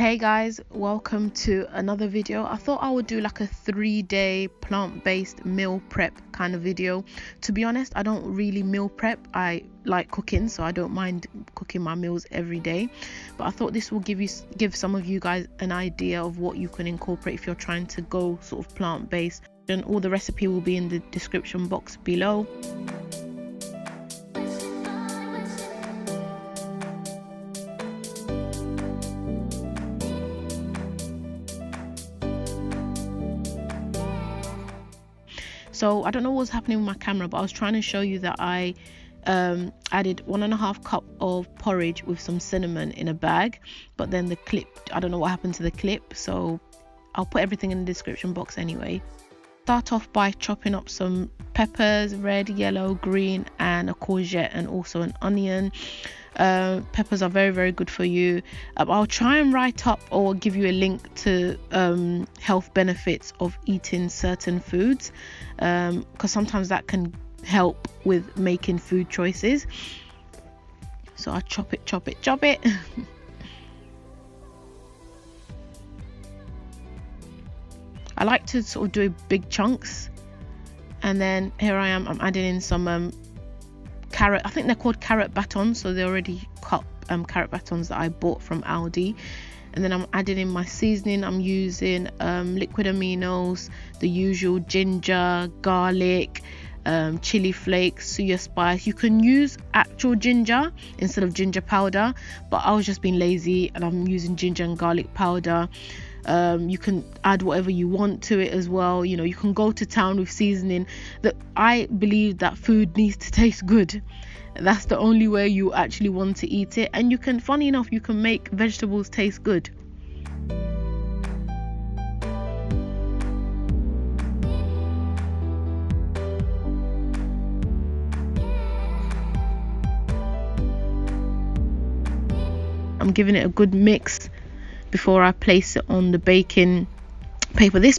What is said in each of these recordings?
Hey guys, welcome to another video. I thought I would do like a 3-day plant-based meal prep kind of video. To be honest, I don't really meal prep. I like cooking, so I don't mind cooking my meals every day, but I thought this will give some of you guys an idea of what you can incorporate if you're trying to go sort of plant-based. And all the recipe will be in the description box below. So I don't know what's happening with my camera, but I was trying to show you that I added 1.5 cup of porridge with some cinnamon in a bag, but then the clip, I don't know what happened to the clip, so I'll put everything in the description box anyway. Start off by chopping up some peppers, red, yellow, green, and a courgette, and also an onion. Peppers are very good for you. I'll try and write up or give you a link to health benefits of eating certain foods, because sometimes that can help with making food choices. So I chop it I like to sort of do big chunks, and then here I'm adding in some carrot. I think they're called carrot batons, so they're already cut carrot batons that I bought from Aldi. And then I'm adding in my seasoning. I'm using liquid aminos, the usual ginger, garlic, chili flakes, Suya spice. You can use actual ginger instead of ginger powder, but I was just being lazy and I'm using ginger and garlic powder. You can add whatever you want to it as well. You know, you can go to town with seasoning. That I believe that food needs to taste good. That's the only way you actually want to eat it. And you can, funny enough, you can make vegetables taste good. I'm giving it a good mix before I place it on the baking paper. This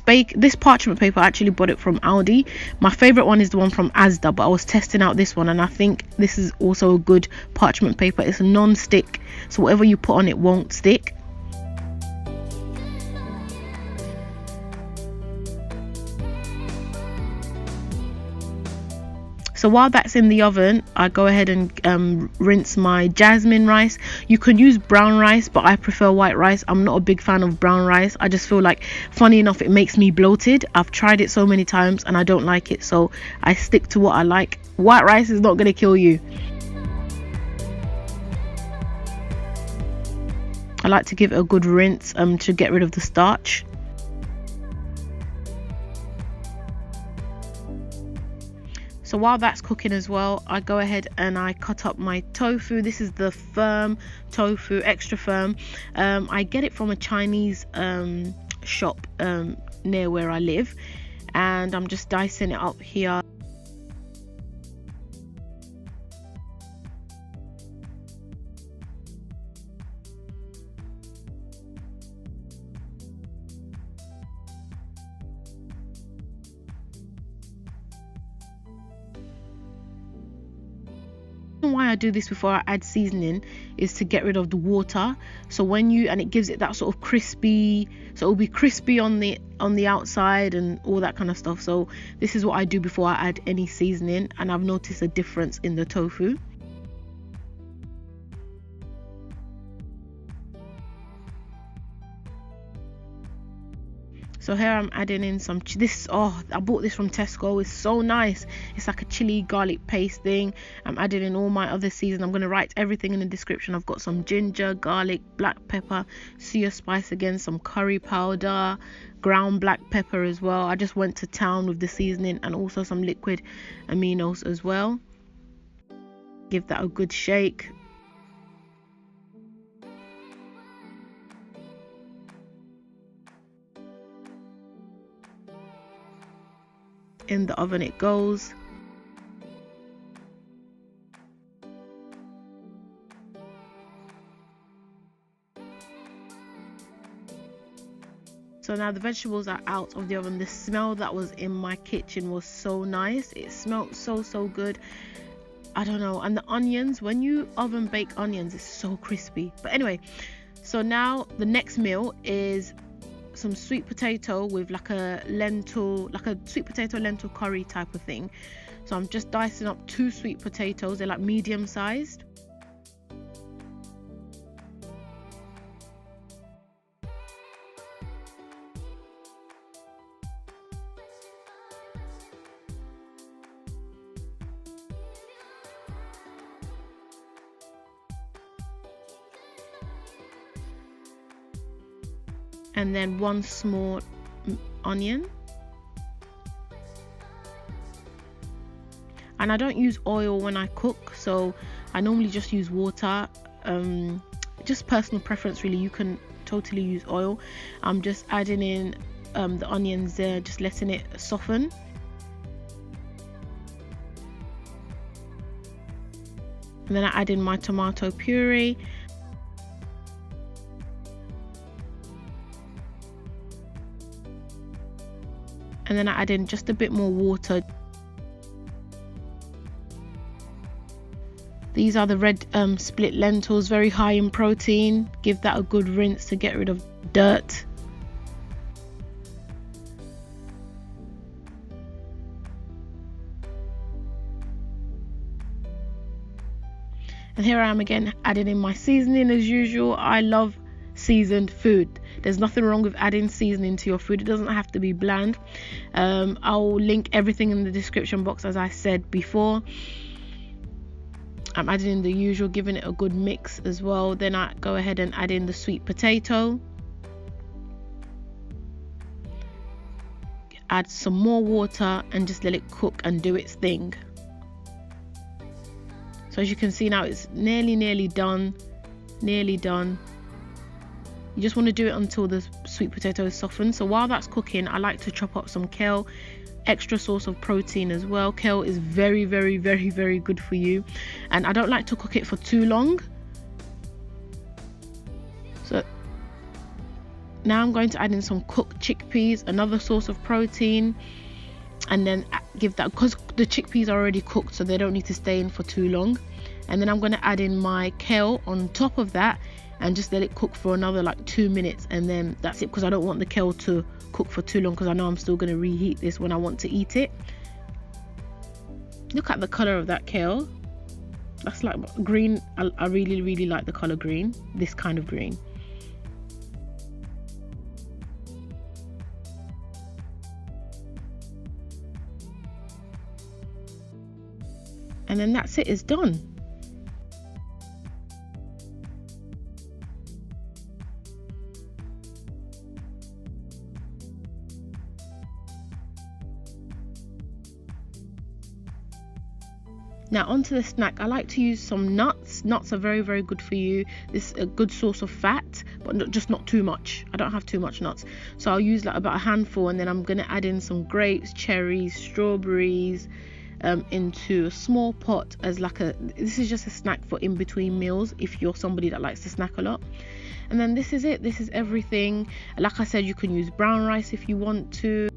parchment paper, I actually bought it from Aldi. My favorite one is the one from Asda, but I was testing out this one and I think this is also a good parchment paper. It's non-stick, so whatever you put on it won't stick. So while that's in the oven, I go ahead and rinse my jasmine rice. You can use brown rice, but I prefer white rice. I'm not a big fan of brown rice. I just feel like, funny enough, it makes me bloated. I've tried it so many times and I don't like it, so I stick to what I like. White rice is not going to kill you. I like to give it a good rinse to get rid of the starch. So while that's cooking as well, I go ahead and I cut up my tofu. This is the firm tofu, extra firm. I get it from a Chinese shop near where I live, and I'm just dicing it up here. Why I do this before I add seasoning is to get rid of the water, so when you, and it gives it that sort of crispy, so it'll be crispy on the outside and all that kind of stuff. So this is what I do before I add any seasoning, and I've noticed a difference in the tofu. So here I'm adding in some I bought this from Tesco. It's so nice. It's like a chili garlic paste thing. I'm adding in all my other seasons. I'm going to write everything in the description. I've got some ginger, garlic, black pepper, Suya spice again, some curry powder, ground black pepper as well. I just went to town with the seasoning, and also some liquid aminos as well. Give that a good shake. In the oven it goes. So now the vegetables are out of the oven. The smell that was in my kitchen was so nice. It smelled so good. I don't know. And the onions, when you oven bake onions, it's so crispy. But anyway, So now the next meal is some sweet potato with like a sweet potato lentil curry type of thing. So I'm just dicing up 2 sweet potatoes. They're like medium sized. And then 1 small onion. And I don't use oil when I cook, so I normally just use water. Just personal preference really. You can totally use oil. I'm just adding in the onions there, just letting it soften. And then I add in my tomato puree. And then I add in just a bit more water. These are the red split lentils, very high in protein. Give that a good rinse to get rid of dirt. And here I am again adding in my seasoning as usual. I love seasoned food. There's nothing wrong with adding seasoning to your food. It doesn't have to be bland. I'll link everything in the description box as I said before. I'm adding in the usual, giving it a good mix as well. Then I go ahead and add in the sweet potato. Add some more water and just let it cook and do its thing. So as you can see now, it's nearly done. Nearly done. You just want to do it until the sweet potato is softened. So while that's cooking, I like to chop up some kale. Extra source of protein as well. Kale is very good for you, and I don't like to cook it for too long. So now I'm going to add in some cooked chickpeas, another source of protein, and then give that, because the chickpeas are already cooked, so they don't need to stay in for too long. And then I'm going to add in my kale on top of that and just let it cook for another like 2 minutes, and then that's it, because I don't want the kale to cook for too long, because I know I'm still going to reheat this when I want to eat it. Look at the color of that kale. That's like green. I really like the color green, this kind of green. And then that's it, it's done. Now onto the snack. I like to use some nuts. Nuts are very good for you. This is a good source of fat, but just not too much. I don't have too much nuts, so I'll use like about a handful, and then I'm going to add in some grapes, cherries, strawberries into a small pot as like this is just a snack for in between meals if you're somebody that likes to snack a lot. And then this is it. This is everything. Like I said, you can use brown rice if you want to.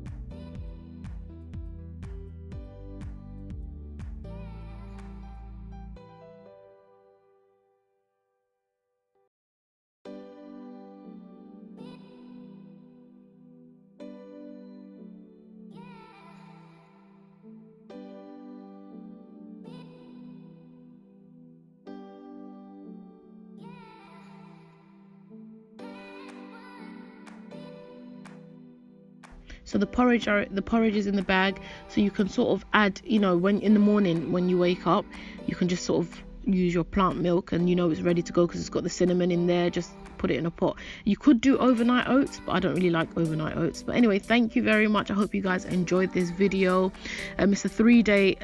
So the porridge is in the bag, so you can sort of add, you know, when in the morning when you wake up, you can just sort of use your plant milk, and you know it's ready to go because it's got the cinnamon in there. Just put it in a pot. You could do overnight oats, but I don't really like overnight oats. But anyway, thank you very much. I hope you guys enjoyed this video. It's a 3-day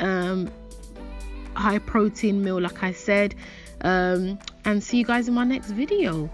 high protein meal, like I said, and see you guys in my next video.